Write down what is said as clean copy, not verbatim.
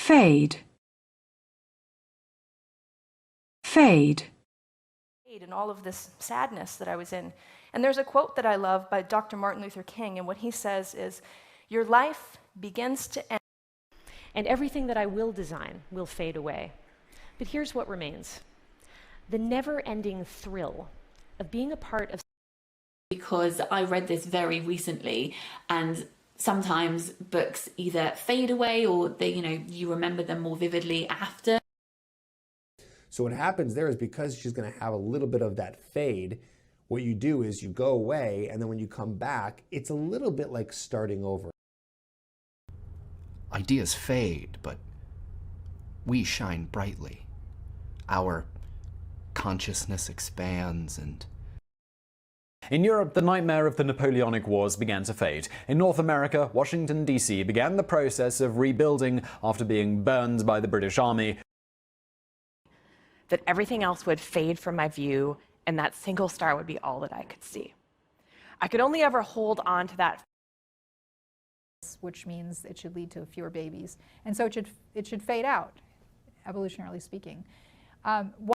fade, fade. And all of this sadness that I was in. And there's a quote that I love by Dr. Martin Luther King, and what he says is, "Your life begins to end, and everything that I will design will fade away. But here's what remains: the never-ending thrill of being a part of..." Because I read this very recently, and sometimes books either fade away or they, you remember them more vividly after. So what happens there is, because she's going to have a little bit of that fade, what you do is you go away, and then when you come back, it's a little bit like starting over. Ideas fade, but we shine brightly. Our consciousness expands and... In Europe, the nightmare of the Napoleonic Wars began to fade. In North America, Washington, D.C. began the process of rebuilding after being burned by the British Army. That everything else would fade from my view, and that single star would be all that I could see. I could only ever hold on to that. Which means it should lead to fewer babies. And so it should fade out, evolutionarily speaking.